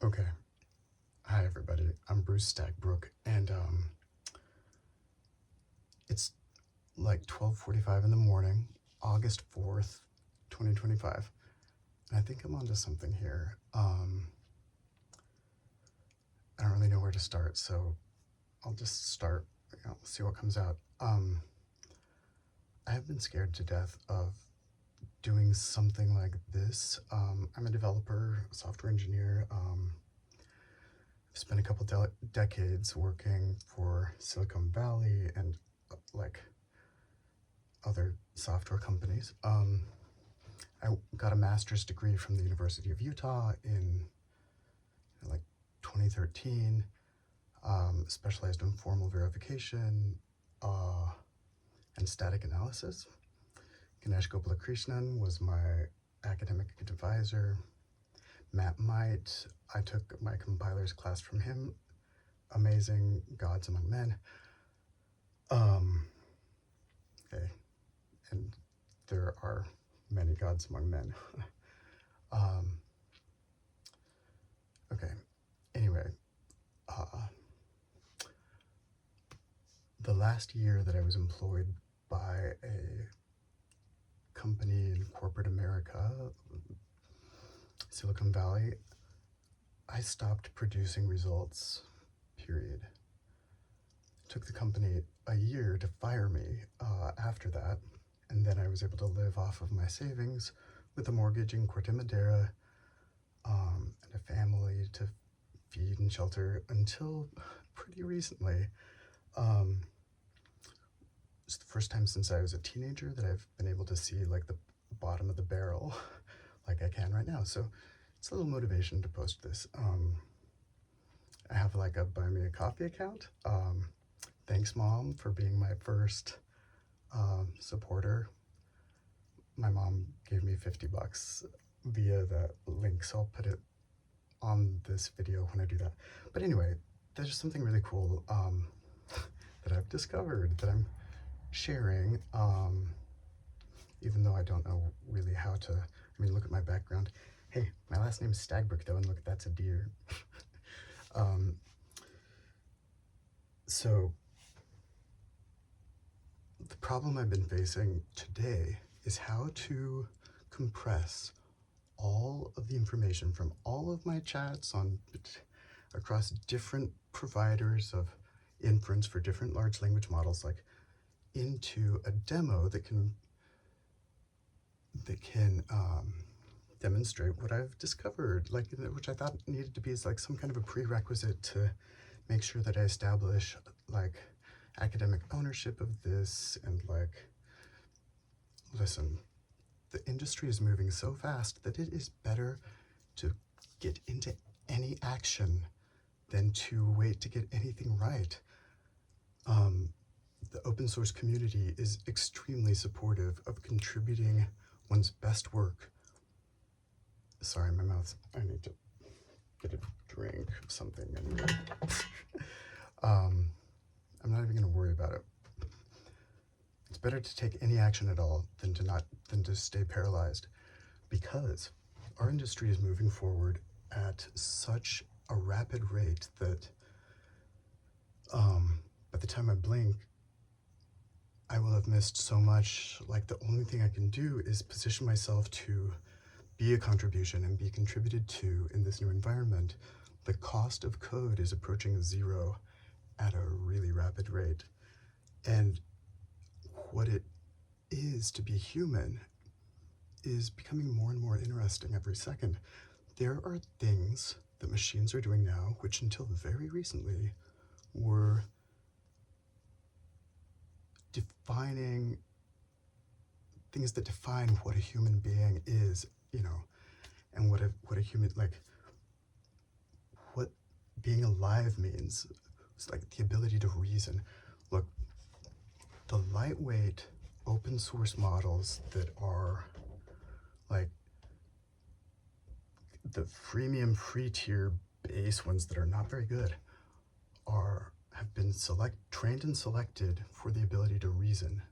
Okay. Hi everybody. I'm Bruce Stagbrook, and it's like 12:45 in the morning, August 4th, 2025, and I think I'm onto something here. I don't really know where to start, so I'll just start. See what comes out. I have been scared to death of doing something like this. I'm a developer, a software engineer. I've spent a couple decades working for Silicon Valley and like other software companies. I got a master's degree from the University of Utah in like 2013, specialized in formal verification and static analysis. Ganesh Gopalakrishnan was my academic advisor. Matt Might, I took my compilers class from him. Amazing, Gods Among Men. Okay, and there are many gods among men. Okay, anyway, the last year that I was employed by a company in corporate America, Silicon Valley, I stopped producing results, period. It took the company a year to fire me after that, and then I was able to live off of my savings with a mortgage in Corte Madera and a family to feed and shelter until pretty recently. It's the first time since I was a teenager that I've been able to see like the bottom of the barrel like I can right now. So it's a little motivation to post this. I have like a buy me a coffee account. Thanks, Mom, for being my first supporter. My mom gave me $50 via the link, so I'll put it on this video when I do that. But anyway, there's just something really cool that I've discovered that I'm sharing, even though I don't know really how to. I mean, look at my background. Hey, my last name is Stagbrook though, and look, that's a deer. So the problem I've been facing today is how to compress all of the information from all of my chats across different providers of inference for different large language models, like into a demo that can demonstrate what I've discovered, like, which I thought needed to be as like some kind of a prerequisite to make sure that I establish like academic ownership of this. And like, listen, the industry is moving so fast that it is better to get into any action than to wait to get anything right. The open source community is extremely supportive of contributing one's best work. Sorry, my mouth, I need to get a drink of something anyway. I'm not even gonna worry about it. It's better to take any action at all than to stay paralyzed, because our industry is moving forward at such a rapid rate that by the time I blink, I will have missed so much. Like, the only thing I can do is position myself to be a contribution and be contributed to in this new environment. The cost of code is approaching zero at a really rapid rate. And what it is to be human is becoming more and more interesting every second. There are things that machines are doing now, which until very recently were defining things that define what a human being is, and what a human, like, what being alive means. It's like the ability to reason. Look, the lightweight open source models that are like the freemium free tier base ones that are not very good have been trained and selected for the ability to reason.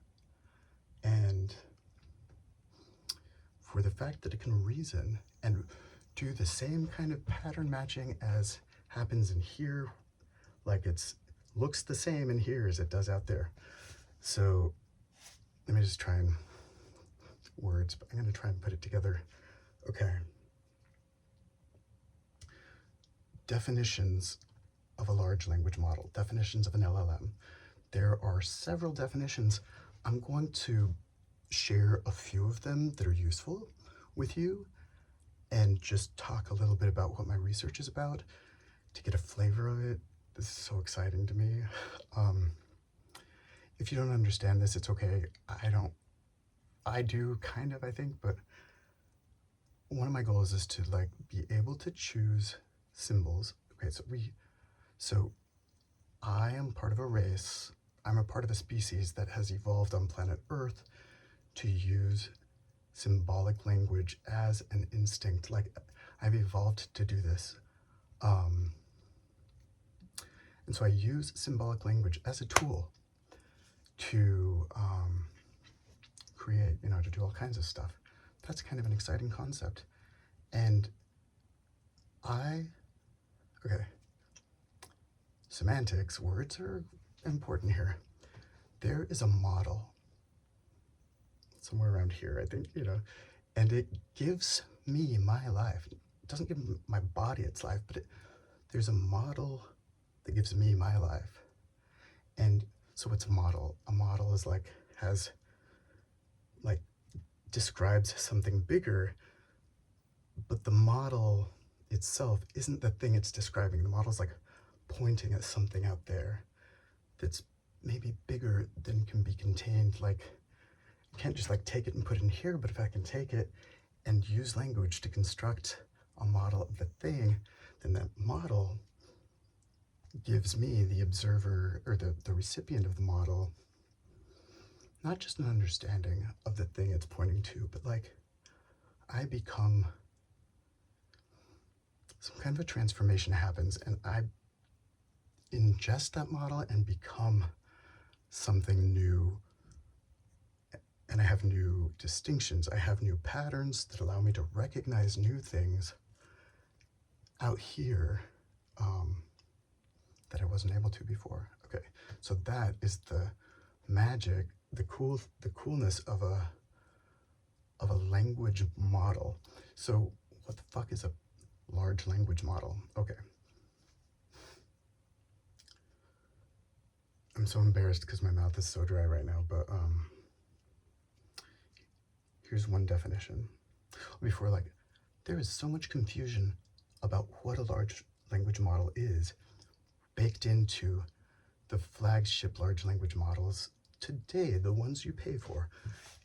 And for the fact that it can reason and do the same kind of pattern matching as happens in here, like it's looks the same in here as it does out there. So let me just try and words, but I'm going to try and put it together. Okay. Definitions of a large language model, definitions of an LLM. There are several definitions. I'm going to share a few of them that are useful with you and just talk a little bit about what my research is about to get a flavor of it. This is so exciting to me. If you don't understand this, it's okay. I do kind of, I think, but one of my goals is to like be able to choose symbols. Okay, so I am part of a race. I'm a part of a species that has evolved on planet Earth to use symbolic language as an instinct. Like I've evolved to do this. And so I use symbolic language as a tool to create, to do all kinds of stuff. That's kind of an exciting concept. And okay, semantics, words are important here. There is a model somewhere around here, I think, and it gives me my life. It doesn't give my body its life, but there's a model that gives me my life. And so what's a model? A model is describes something bigger, but the model itself isn't the thing it's describing. The model's like pointing at something out there that's maybe bigger than can be contained. Like, I can't just like take it and put it in here, but if I can take it and use language to construct a model of the thing, then that model gives me, the observer, or the recipient of the model, not just an understanding of the thing it's pointing to, but like I become, some kind of a transformation happens and I ingest that model and become something new. And I have new distinctions. I have new patterns that allow me to recognize new things out here that I wasn't able to before. Okay, so that is the magic, the coolness of a language model. So what the fuck is a large language model? Okay. I'm so embarrassed because my mouth is so dry right now, but here's one definition. Before, there is so much confusion about what a large language model is baked into the flagship large language models today, the ones you pay for.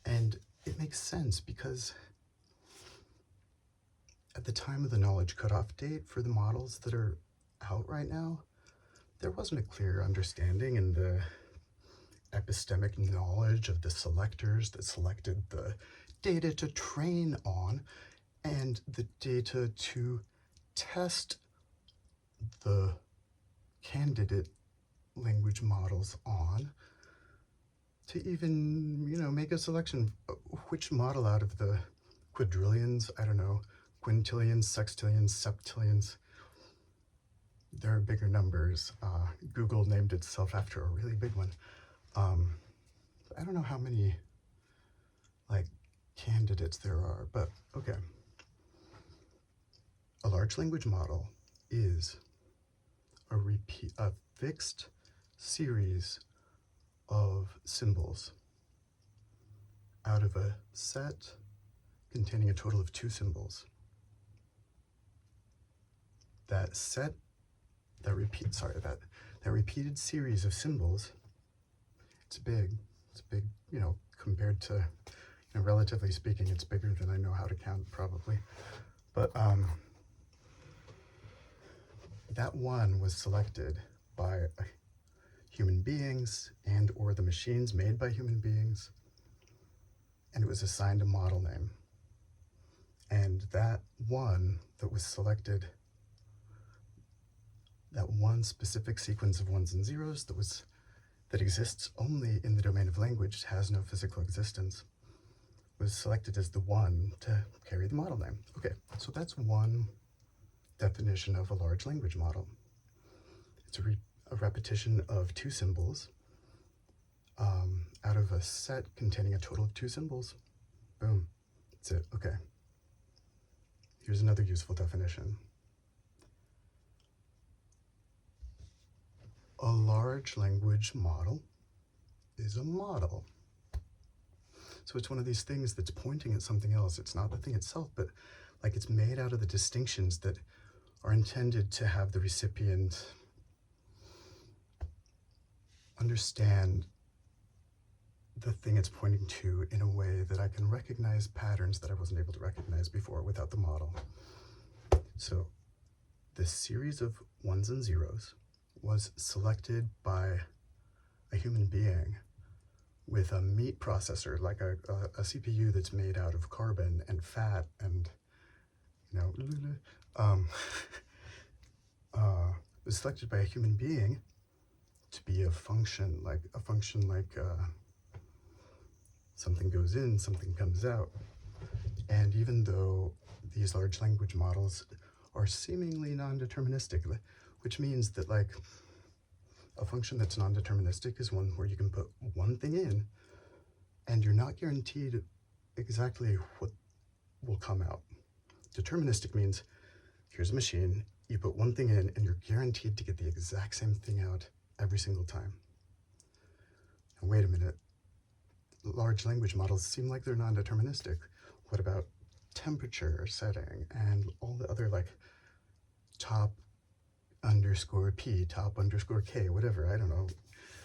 And it makes sense because at the time of the knowledge cutoff date for the models that are out right now, there wasn't a clear understanding in the epistemic knowledge of the selectors that selected the data to train on and the data to test the candidate language models on, to even, make a selection. Which model out of the quadrillions, I don't know, quintillions, sextillions, septillions, there are bigger numbers. Google named itself after a really big one. I don't know how many candidates there are, but okay. A large language model is a fixed series of symbols out of a set containing a total of 2 symbols. That repeated series of symbols, it's big, compared to, relatively speaking, it's bigger than I know how to count probably. But that one was selected by human beings and or the machines made by human beings, and it was assigned a model name. And that one that was selected, that one specific sequence of ones and zeros that exists only in the domain of language, has no physical existence. was selected as the one to carry the model name. Okay, so that's one definition of a large language model. It's a repetition of two symbols out of a set containing a total of two symbols. Boom, that's it. Okay, here's another useful definition. A large language model is a model. So it's one of these things that's pointing at something else. It's not the thing itself, but like it's made out of the distinctions that are intended to have the recipient understand the thing it's pointing to in a way that I can recognize patterns that I wasn't able to recognize before without the model. So this series of ones and zeros was selected by a human being with a meat processor, like a CPU that's made out of carbon and fat and, you know, was selected by a human being to be a function like something goes in, something comes out. And even though these large language models are seemingly non-deterministic, which means that like a function that's non-deterministic is one where you can put one thing in and you're not guaranteed exactly what will come out. Deterministic means here's a machine, you put one thing in and you're guaranteed to get the exact same thing out every single time. And wait a minute, large language models seem like they're non-deterministic. What about temperature setting and all the other like top underscore P, top underscore K, whatever, I don't know.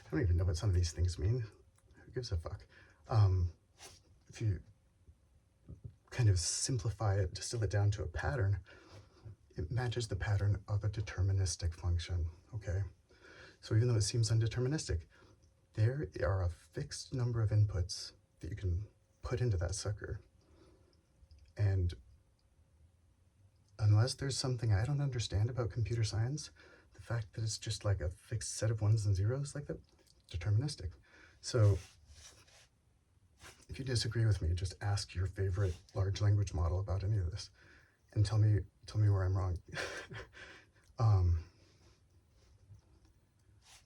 I don't even know what some of these things mean. Who gives a fuck? If you kind of simplify it, distill it down to a pattern, it matches the pattern of a deterministic function, okay? So even though it seems undeterministic, there are a fixed number of inputs that you can put into that sucker. And unless there's something I don't understand about computer science, the fact that it's just like a fixed set of ones and zeros like that, deterministic. So if you disagree with me, just ask your favorite large language model about any of this and tell me where I'm wrong.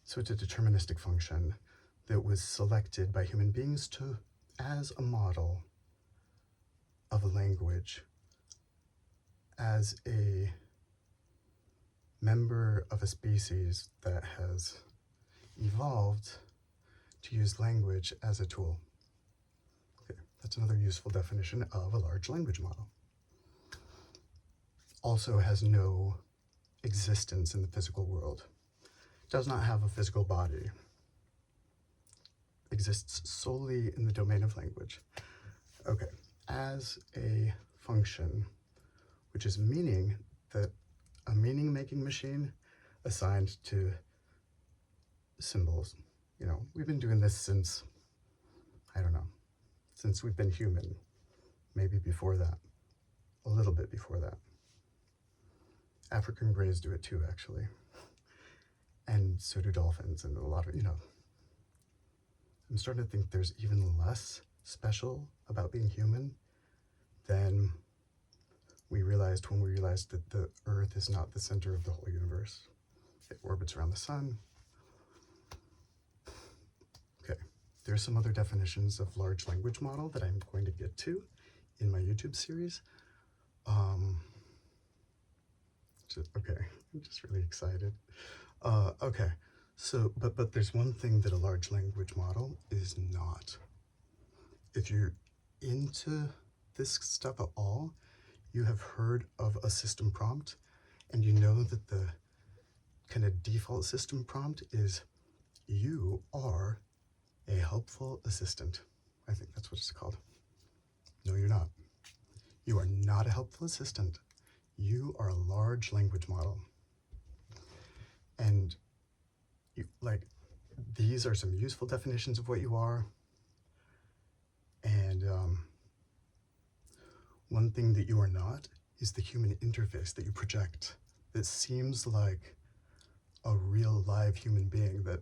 So it's a deterministic function that was selected by human beings as a model of a language, as a member of a species that has evolved to use language as a tool. Okay, that's another useful definition of a large language model. Also has no existence in the physical world. Does not have a physical body. Exists solely in the domain of language. Okay, as a function, which is meaning, that a meaning-making machine assigned to symbols. You know, we've been doing this since, I don't know, since we've been human. Maybe before that, a little bit before that. African greys do it too, actually. And so do dolphins and a lot of, you know. I'm starting to think there's even less special about being human than we realized when we realized that the Earth is not the center of the whole universe. It orbits around the sun. Okay, there's some other definitions of large language model that I'm going to get to in my YouTube series. Okay, I'm just really excited. Okay, so, but there's one thing that a large language model is not. If you're into this stuff at all, you have heard of a system prompt, and you know that the kind of default system prompt is, you are a helpful assistant. I think that's what it's called. No, you're not. You are not a helpful assistant. You are a large language model. And these are some useful definitions of what you are. And one thing that you are not is the human interface that you project that seems like a real live human being that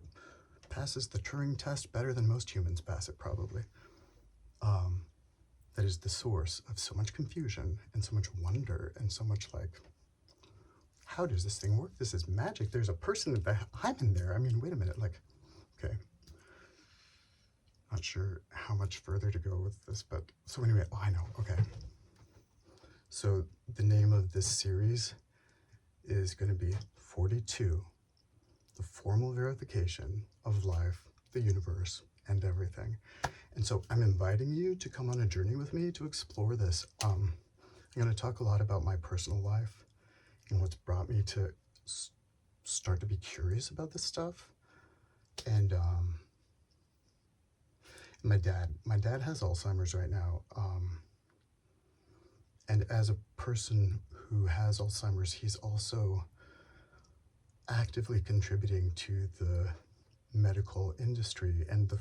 passes the Turing test better than most humans pass it, probably. that is the source of so much confusion and so much wonder and so much like, how does this thing work? This is magic. There's a person I'm in there. I mean, wait a minute, like, okay. Not sure how much further to go with this, but so anyway, I know, okay. So the name of this series is going to be 42, the formal verification of life, the universe, and everything. And so I'm inviting you to come on a journey with me to explore this. I'm going to talk a lot about my personal life and what's brought me to start to be curious about this stuff. And my dad has Alzheimer's right now. And as a person who has Alzheimer's, he's also actively contributing to the medical industry and the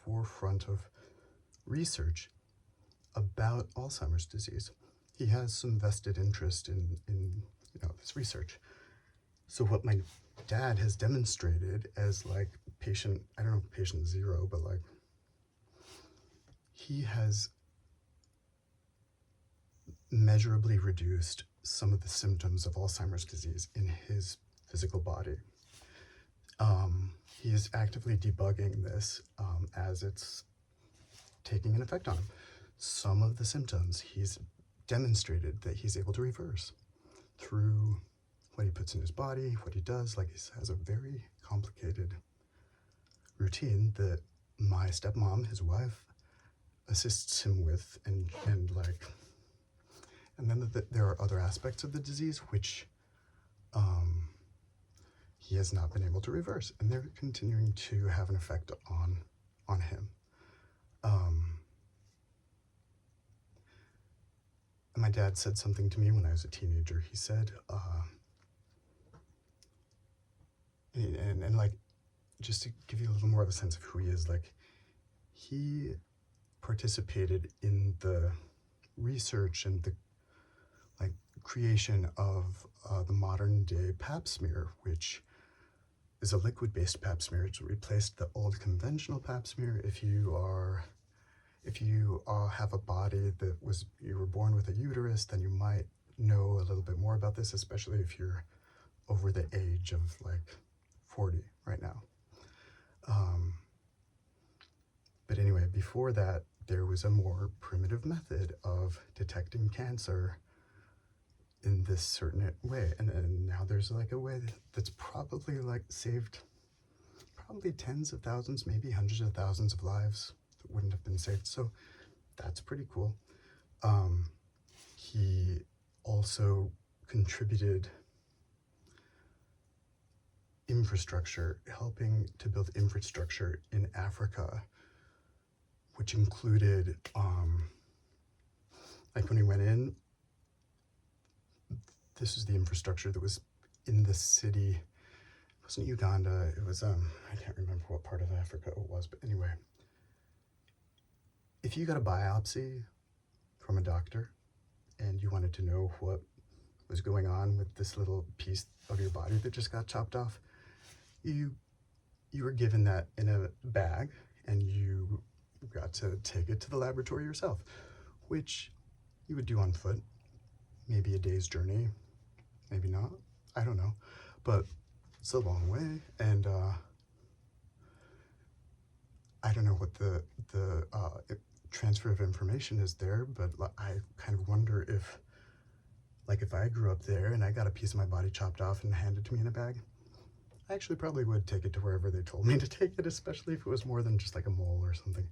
forefront of research about Alzheimer's disease. He has some vested interest in this research. So what my dad has demonstrated as like patient, I don't know if patient zero, but like he has measurably reduced some of the symptoms of Alzheimer's disease in his physical body. He is actively debugging this as it's taking an effect on him. Some of the symptoms he's demonstrated that he's able to reverse through what he puts in his body, what he does. Like, he has a very complicated routine that my stepmom, his wife, assists him with, and then there are other aspects of the disease which he has not been able to reverse, and they're continuing to have an effect on him. And my dad said something to me when I was a teenager. He said, and like, just to give you a little more of a sense of who he is, like, he participated in the research and the creation of the modern day pap smear, which is a liquid-based pap smear. It's replaced the old conventional pap smear. If you have a body that you were born with a uterus, then you might know a little bit more about this, especially if you're over the age of like 40 right now. But anyway, before that, there was a more primitive method of detecting cancer in this certain way, and now there's like a way that's probably like saved probably tens of thousands, maybe hundreds of thousands of lives that wouldn't have been saved. So that's pretty cool. He also contributed infrastructure, helping to build infrastructure in Africa, which included like when he went in, this is the infrastructure that was in the city. It wasn't Uganda, it was I can't remember what part of Africa it was, but anyway, if you got a biopsy from a doctor and you wanted to know what was going on with this little piece of your body that just got chopped off, you were given that in a bag and you got to take it to the laboratory yourself, which you would do on foot, maybe a day's journey, maybe not, I don't know, but it's a long way. And I don't know what the transfer of information is there, but I kind of wonder if, like, if I grew up there and I got a piece of my body chopped off and handed to me in a bag, I actually probably would take it to wherever they told me to take it, especially if it was more than just like a mole or something.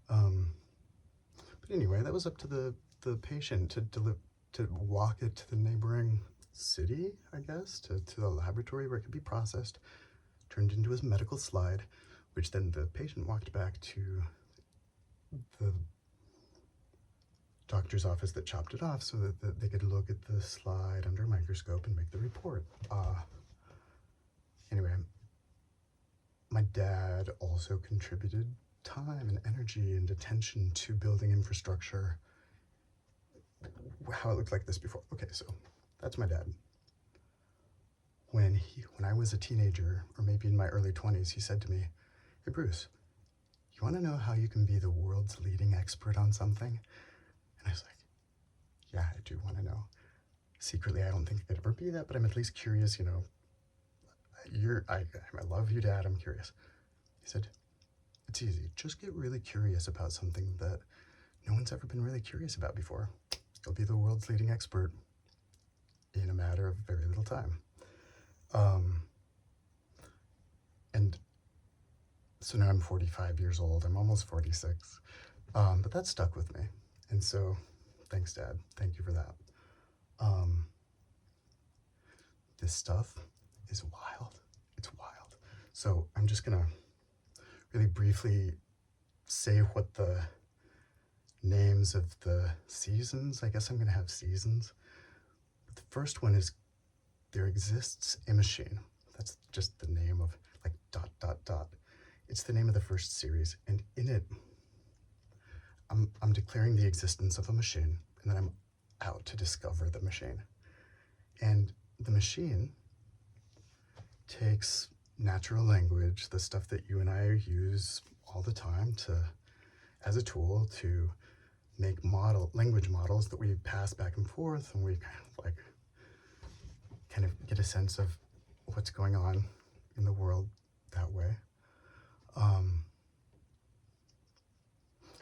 But anyway, that was up to the patient to walk it to the neighboring city, I guess, to the laboratory where it could be processed, turned into his medical slide, which then the patient walked back to the doctor's office that chopped it off so that they could look at the slide under a microscope and make the report. Anyway, my dad also contributed time and energy and attention to building infrastructure, how it looked like this before. Okay, so that's my dad. When I was a teenager, or maybe in my early 20s, he said to me, "Hey Bruce, you want to know how you can be the world's leading expert on something? And I was like, yeah, I do want to know. Secretly, I don't think I could ever be that, but I'm at least curious, I love you, Dad, I'm curious. He said, it's easy. Just get really curious about something that no one's ever been really curious about before. You'll be the world's leading expert in a matter of very little time. And so now I'm 45 years old. I'm almost 46. But that stuck with me. And so thanks, Dad. Thank you for that. This stuff is wild. It's wild. So I'm just going to really briefly say what the names of the seasons, I guess I'm going to have seasons. But the first one is there exists a machine. That's just the name of like ... It's the name of the first series. And in it, I'm declaring the existence of a machine, and then I'm out to discover the machine. And the machine takes natural language, the stuff that you and I use all the time as a tool to make language models that we pass back and forth, and we kind of get a sense of what's going on in the world that way.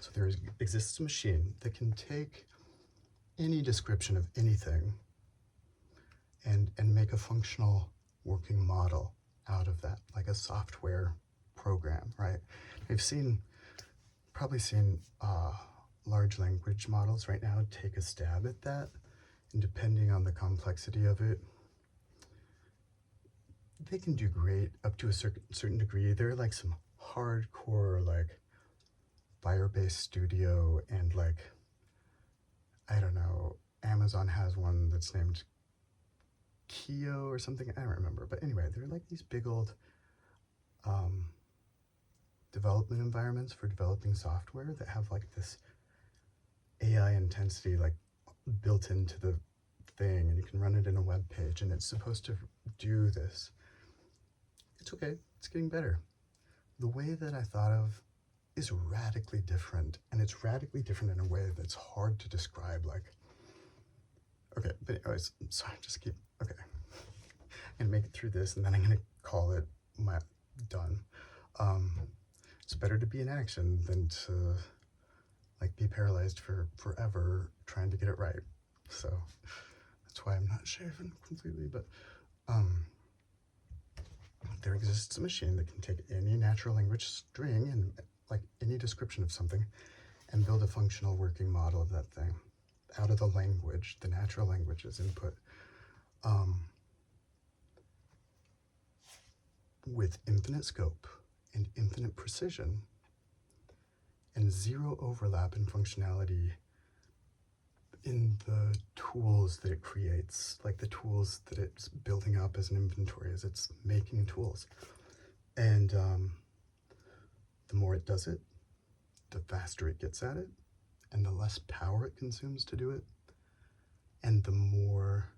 So there exists a machine that can take any description of anything and make a functional working model out of that, like a software program, right? We've probably seen large language models right now take a stab at that, and depending on the complexity of it, they can do great up to a certain degree. They're like some hardcore like Firebase Studio, and like, I don't know, Amazon has one that's named Kio or something, I don't remember. But anyway, they're like these big old development environments for developing software that have like this AI intensity like built into the thing, and you can run it in a web page, and it's supposed to do this. It's okay, it's getting better. The way that I thought of is radically different, and it's radically different in a way that's hard to describe. Like, okay, but anyways, sorry, okay. I'm gonna make it through this, and then I'm gonna call it done. It's better to be in action than to like be paralyzed for forever trying to get it right. So that's why I'm not shaven completely, but there exists a machine that can take any natural language string and like any description of something and build a functional working model of that thing out of the language, the natural language's input, with infinite scope and infinite precision and zero overlap in functionality in the tools that it creates, like the tools that it's building up as an inventory, as it's making tools. And the more it does it, the faster it gets at it, and the less power it consumes to do it, and the more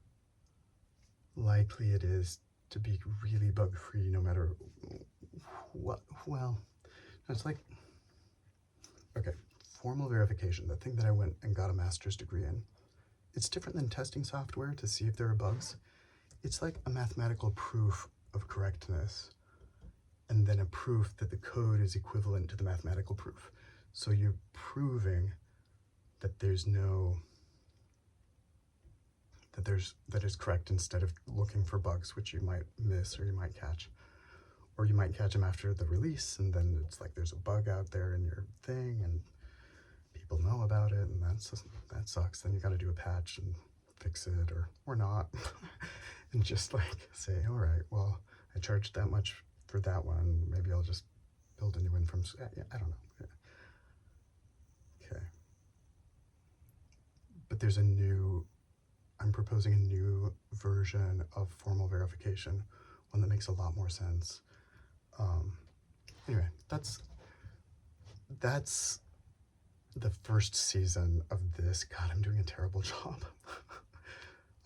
likely it is to be really bug-free no matter what. Well, it's like, okay, formal verification, the thing that I went and got a master's degree in, it's different than testing software to see if there are bugs. It's like a mathematical proof of correctness, and then a proof that the code is equivalent to the mathematical proof. So you're proving that that is correct, instead of looking for bugs, which you might miss or you might catch. Or you might catch them after the release, and then it's like there's a bug out there in your thing, and people know about it, and that sucks. Then you got to do a patch and fix it, or not, and just like say, all right, well, I charged that much for that one. Maybe I'll just build a new one from. Yeah, I don't know. Okay, but I'm proposing a new version of formal verification, one that makes a lot more sense. Anyway, that's the first season of this. God, I'm doing a terrible job.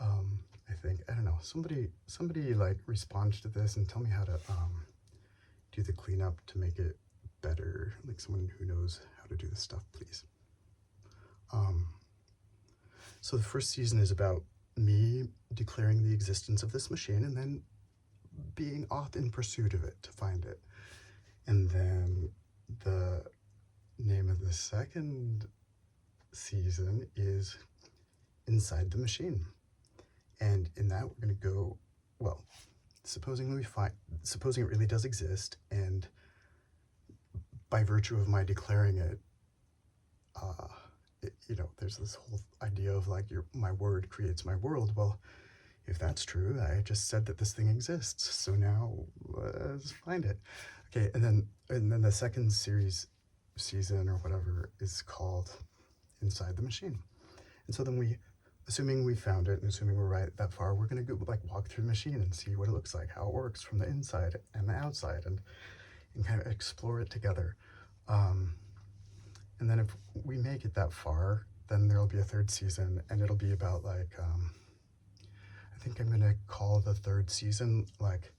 I think, I don't know, somebody like respond to this and tell me how to do the cleanup to make it better, like someone who knows how to do this stuff, please. Um, so the first season is about me declaring the existence of this machine and then being off in pursuit of it to find it. And then the name of the second season is Inside the Machine. And in that, we're going to go, well, supposing it really does exist, and by virtue of my declaring it, there's this whole idea of like my word creates my world. Well, if that's true, I just said that this thing exists. So now let's find it. Okay, and then the second season or whatever is called Inside the Machine. And so then assuming we found it and assuming we're right that far, we're gonna go like walk through the machine and see what it looks like, how it works from the inside and the outside, and kind of explore it together. And then if we make it that far, then there'll be a third season, and it'll be about like, I think I'm gonna call the third season like,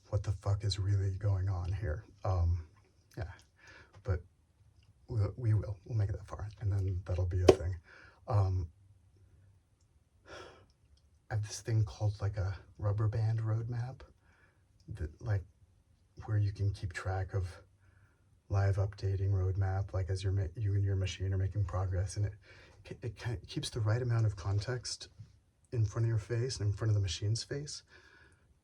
what the fuck is really going on here? Yeah, but we'll make it that far, and then that'll be a thing. I have this thing called like a rubber band roadmap, that like where you can keep track of live updating roadmap, like as you and your machine are making progress, and it kind of keeps the right amount of context in front of your face and in front of the machine's face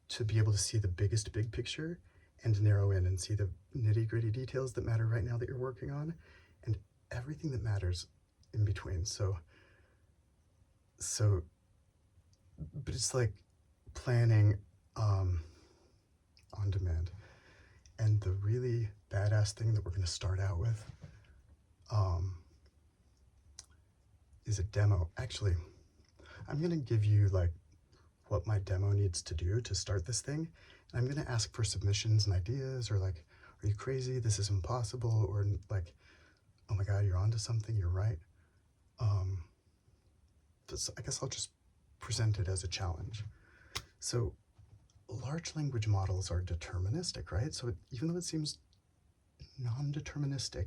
to be able to see the big picture and narrow in and see the nitty-gritty details that matter right now that you're working on, and everything that matters in between. So but it's like planning on demand. And the really badass thing that we're going to start out with is a demo. Actually, I'm going to give you like what my demo needs to do to start this thing. And I'm going to ask for submissions and ideas, or like, are you crazy? This is impossible. Or like, oh my God, you're onto something. You're right. I guess I'll just present it as a challenge. So large language models are deterministic, right? So even though it seems non-deterministic,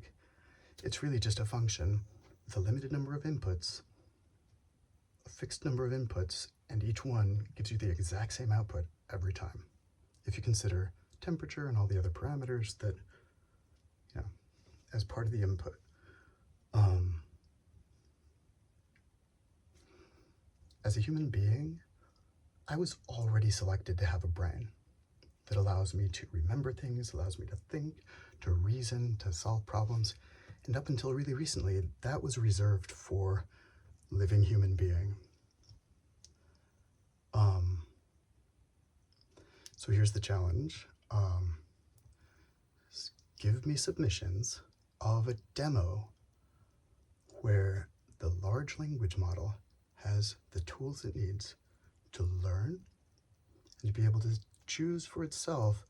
it's really just a function with a limited number of inputs, a fixed number of inputs, and each one gives you the exact same output every time. If you consider temperature and all the other parameters that, as part of the input. As a human being, I was already selected to have a brain that allows me to remember things, allows me to think, to reason, to solve problems. And up until really recently, that was reserved for living human being. So here's the challenge. Give me submissions of a demo where the large language model has the tools it needs to learn and to be able to choose for itself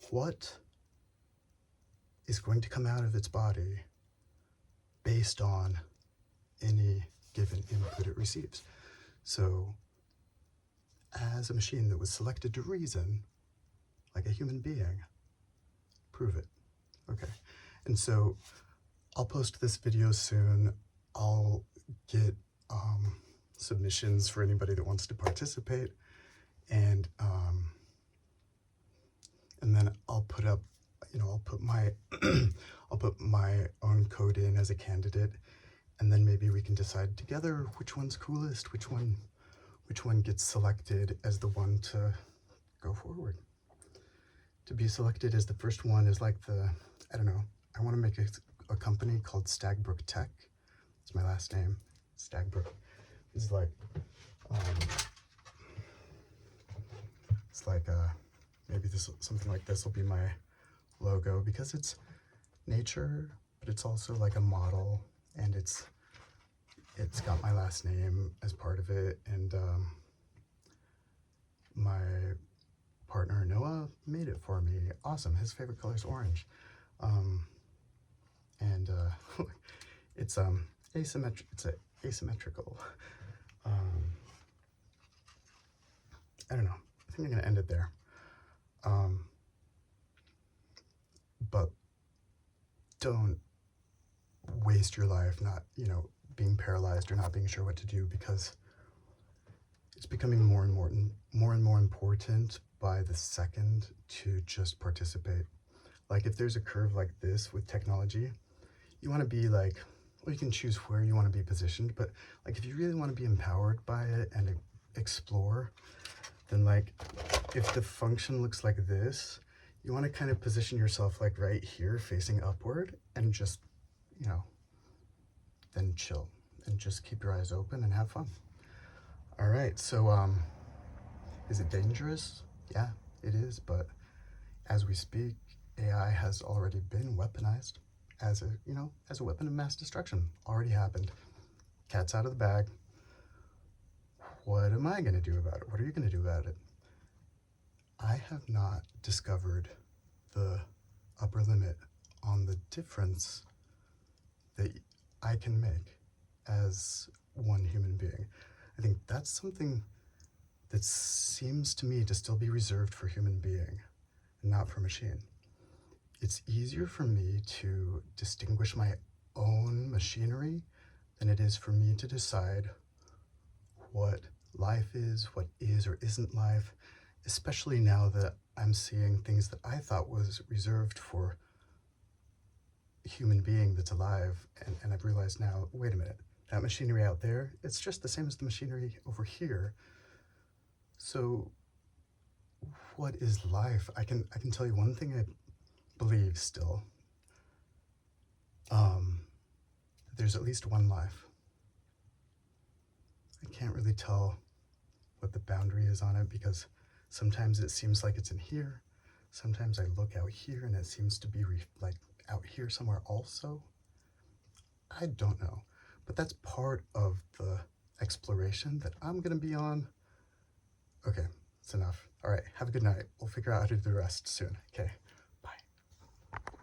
what is going to come out of its body based on any given input it receives. So as a machine that was selected to reason like a human being, prove it. Okay. And so I'll post this video soon. I'll get submissions for anybody that wants to participate, and then I'll put up, I'll put my I'll put my own code in as a candidate, and then maybe we can decide together which one's coolest, which one gets selected as the one to go forward. To be selected as the first one is like I don't know, I want to make a company called Stagbrook Tech. It's my last name, Stagbrook. It's like, maybe something like this will be my logo, because it's nature, but it's also like a model, and it's got my last name as part of it, and my partner Noah made it for me. Awesome. His favorite color is orange, and it's asymmetrical. I don't know. I think I'm gonna end it there. But don't waste your life not, being paralyzed or not being sure what to do, because it's becoming more and more important by the second to just participate. Like if there's a curve like this with technology, you want to be like, well, you can choose where you want to be positioned, but like if you really want to be empowered by it and explore, then like if the function looks like this, you want to kind of position yourself like right here facing upward and just, then chill and just keep your eyes open and have fun. All right, so is it dangerous? Yeah, it is, but as we speak, AI has already been weaponized as a weapon of mass destruction. Already happened. Cat's out of the bag. What am I going to do about it? What are you going to do about it? I have not discovered the upper limit on the difference that I can make as one human being. I think that's something that seems to me to still be reserved for human being and not for machine. It's easier for me to distinguish my own machinery than it is for me to decide what life is, what is or isn't life, especially now that I'm seeing things that I thought was reserved for a human being that's alive, and I've realized now, wait a minute, that machinery out there, it's just the same as the machinery over here. So what is life? I can tell you one thing I believe still. There's at least one life. I can't really tell what the boundary is on it, because sometimes it seems like it's in here. Sometimes I look out here and it seems to be like out here somewhere also. I don't know, but that's part of the exploration that I'm gonna be on. Okay, it's enough. All right, have a good night. We'll figure out how to do the rest soon, okay?